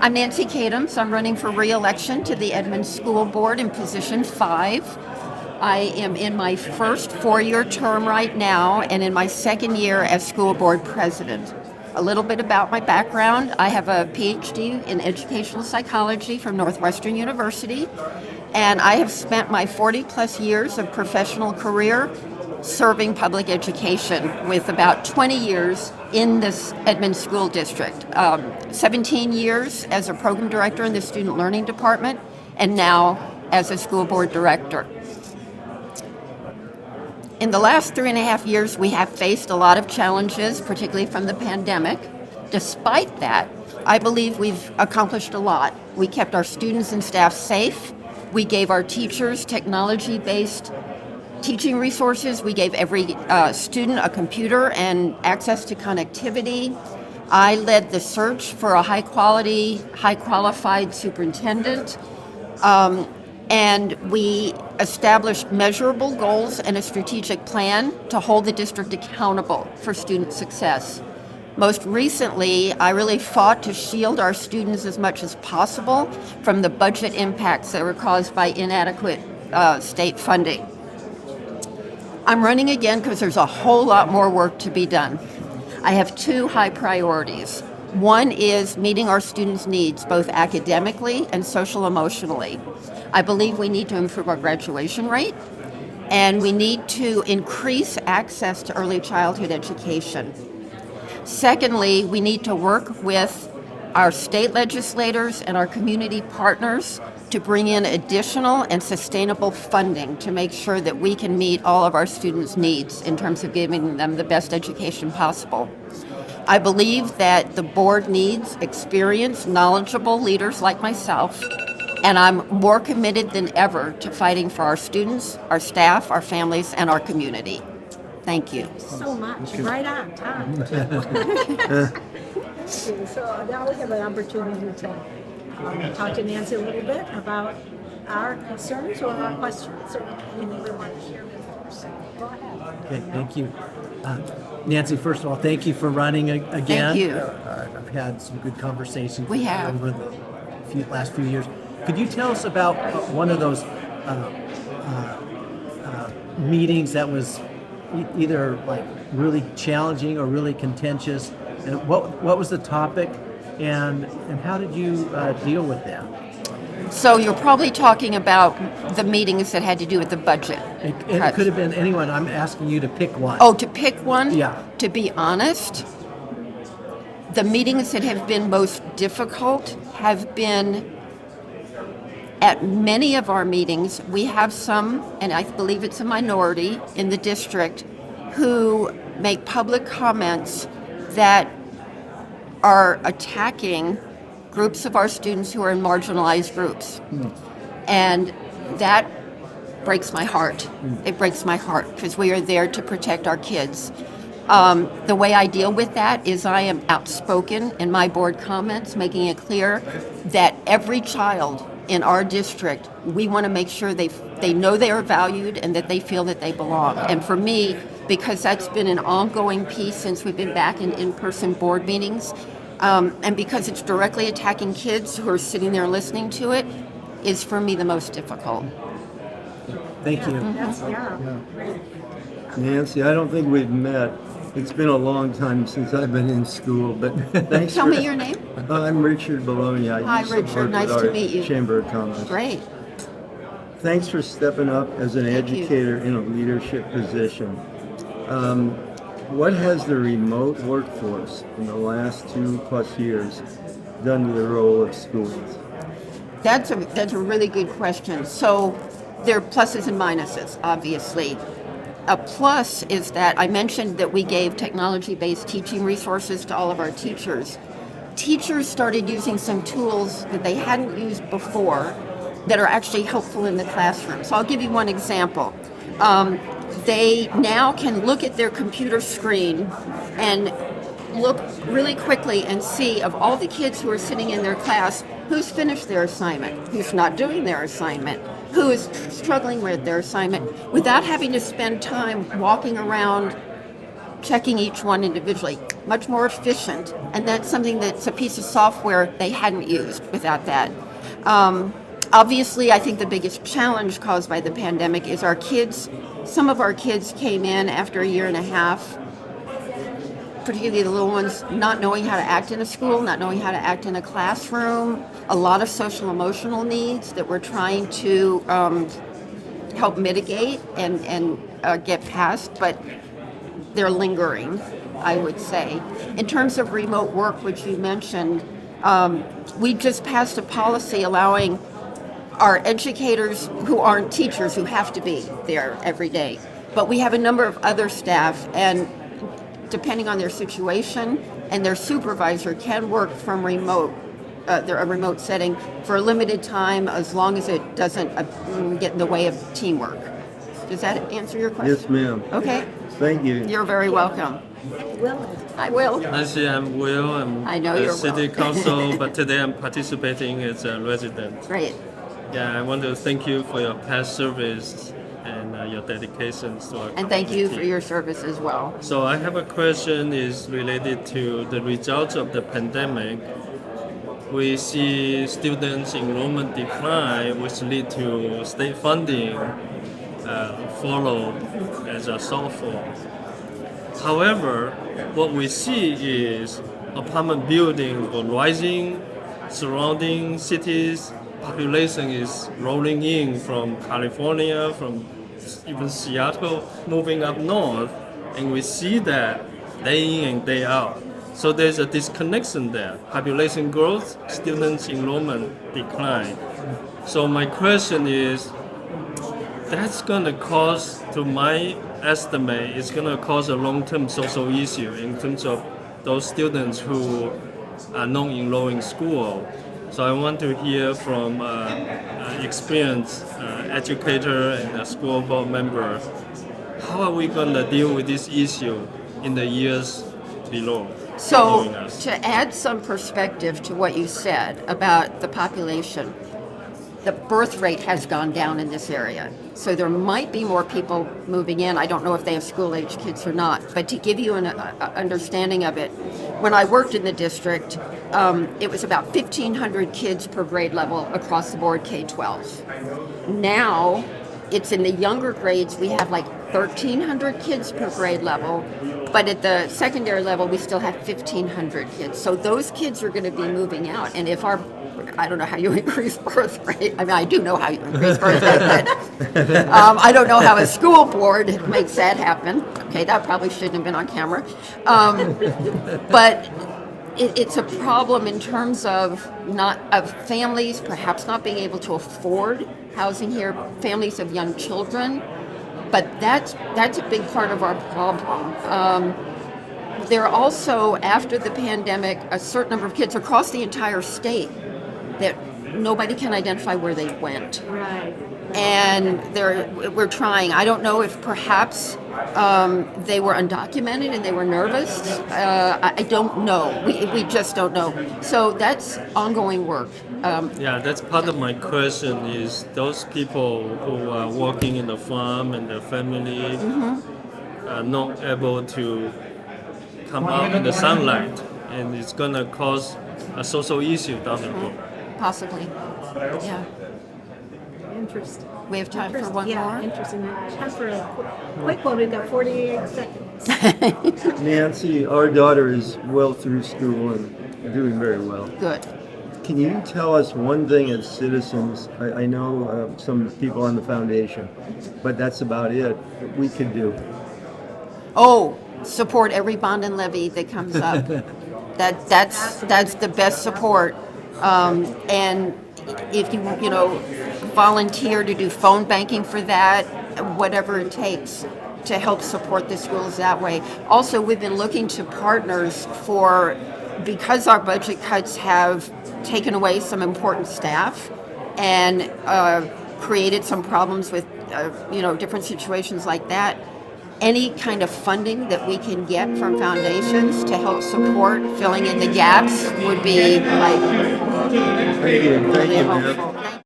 I'm Nancy Katims. I'm running for Reelection to the Edmonds School Board in position 5. I am in my first 4-year term right now and in my second year as school board president. A little bit about my background. I have a PhD in educational psychology from Northwestern University, and I have spent my 40 plus years of professional career serving public education with about 20 years in this Edmonds School District. 17 years as a program director in the student learning department, and now as a school board director. In the last 3.5 years, we have faced a lot of challenges, particularly from the pandemic. Despite that, I believe we've accomplished a lot. We kept our students and staff safe. We gave our teachers technology-based teaching resources. We gave every student a computer and access to connectivity. I led the search for a high-qualified superintendent. And we established measurable goals and a strategic plan to hold the district accountable for student success. Most recently, I really fought to shield our students as much as possible from the budget impacts that were caused by inadequate state funding. I'm running again because there's a whole lot more work to be done. I have 2 high priorities. One is meeting our students' needs, both academically and social-emotionally. I believe we need to improve our graduation rate, and we need to increase access to early childhood education. Secondly, we need to work with our state legislators and our community partners to bring in additional and sustainable funding to make sure that we can meet all of our students' needs in terms of giving them the best education possible. I believe that the board needs experienced, knowledgeable leaders like myself, and I'm more committed than ever to fighting for our students, our staff, our families, and our community. Thank you. So much, right on time. So now we have an opportunity to talk to Nancy a little bit about our concerns or our questions or anything we want to share with us. So go ahead. Okay, thank you. Nancy, first of all, thank you for running again. Thank you. I've had some good conversations We have. over the last few years. Could you tell us about one of those meetings that was either like really challenging or really contentious, and what was the topic, and how did you deal with that? So you're probably talking about the meetings that had to do with the budget. It could have been anyone. I'm asking you to pick one. Oh, to pick one? Yeah. To be honest, the meetings that have been most difficult have been at many of our meetings. We have some, and I believe it's a minority in the district, who make public comments that are attacking groups of our students who are in marginalized groups. And that breaks my heart. It breaks my heart because we are there to protect our kids. The way I deal with that is I am outspoken in my board comments, making it clear that every child in our district, we want to make sure they know they are valued and that they feel that they belong. And for me, because that's been an ongoing piece since we've been back in in-person board meetings, and because it's directly attacking kids who are sitting there listening to it, is for me the most difficult. Thank you. Nancy, I don't think we've met. It's been a long time since I've been in school, but thanks. Tell me your name. I'm Richard Bologna. I Hi, used to Richard. work Nice with to our meet you. Chamber of Commerce. Great. Thanks for stepping up as an Thank you. educator in a leadership position. What has the remote workforce in the last 2+ years done to the role of schools? That's a really good question. So there are pluses and minuses, obviously. A plus is that I mentioned that we gave technology-based teaching resources to all of our teachers. Teachers started using some tools that they hadn't used before that are actually helpful in the classroom. So I'll give you one example. They now can look at their computer screen and look really quickly and see of all the kids who are sitting in their class, who's finished their assignment, who's not doing their assignment, who is struggling with their assignment, without having to spend time walking around checking each one individually. much more efficient. And that's something that's a piece of software they hadn't used without that. Obviously, I think the biggest challenge caused by the pandemic is our kids. Some of our kids came in after a year and a half, particularly the little ones, not knowing how to act in a school, not knowing how to act in a classroom, a lot of social emotional needs that we're trying to help mitigate and get past, but they're lingering, I would say. In terms of remote work, which you mentioned, we just passed a policy allowing our educators who aren't teachers, who have to be there every day. But we have a number of other staff, and depending on their situation, and their supervisor can work from remote, a remote setting for a limited time, as long as it doesn't get in the way of teamwork. Does that answer your question? Yes, ma'am. Okay. Thank you. You're very welcome. Will, I will. Nancy, I'm Will. I'm I know a you're city Will. council, but today I'm participating as a resident. Great. Yeah, I want to thank you for your past service and your dedications to our And thank you for community. your service as well. So I have a question is related to the results of the pandemic. We see students enrollment decline, which lead to state funding follow as a shortfall. However, what we see is apartment buildings are rising, surrounding cities, population is rolling in from California, from even Seattle, moving up north, and we see that day in and day out. So there's a disconnection there. Population growth, students enrollment decline. So my question is, that's gonna cause, to my estimate, it's gonna cause a long-term social issue in terms of those students who are not enrolling school. So I want to hear from an experienced educator and a school board member, how are we gonna deal with this issue in the years below? So, following us? to add some perspective to what you said about the population, the birth rate has gone down in this area. So there might be more people moving in. I don't know if they have school-age kids or not. But to give you an understanding of it, when I worked in the district, it was about 1,500 kids per grade level across the board, K-12. Now, it's in the younger grades, we have like 1,300 kids per grade level, but at the secondary level, we still have 1,500 kids. So those kids are going to be moving out. And if our, I don't know how you increase birth rate. I mean, I do know how you increase birth rate, but I don't know how a school board makes that happen. Okay, that probably shouldn't have been on camera. But it's a problem in terms of families perhaps not being able to afford housing here, families of young children. But that's a big part of our problem. There are also, after the pandemic, a certain number of kids across the entire state that nobody can identify where they went. right. And we're trying. I don't know if perhaps they were undocumented and they were nervous. I don't know. We just don't know. So that's ongoing work. Yeah, that's part of my question is those people who are working in the farm and their family are not able to come out in the sunlight, and it's gonna cause a social issue down the road. Possibly. Yeah. Interesting. We have time for one Yeah, more. interesting. Time for a quick one. We've got 48 seconds. Nancy, our daughter is well through school and doing very well. Good. Can you tell us one thing as citizens? I know some people on the foundation, but that's about it, that we could do. Oh, support every bond and levy that comes up. That's the best support. And if you volunteer to do phone banking for that, whatever it takes to help support the schools that way. Also, we've been looking to partners because our budget cuts have taken away some important staff and created some problems with different situations like that. Any kind of funding that we can get from foundations to help support filling in the gaps would be Thank you, really ma'am. helpful.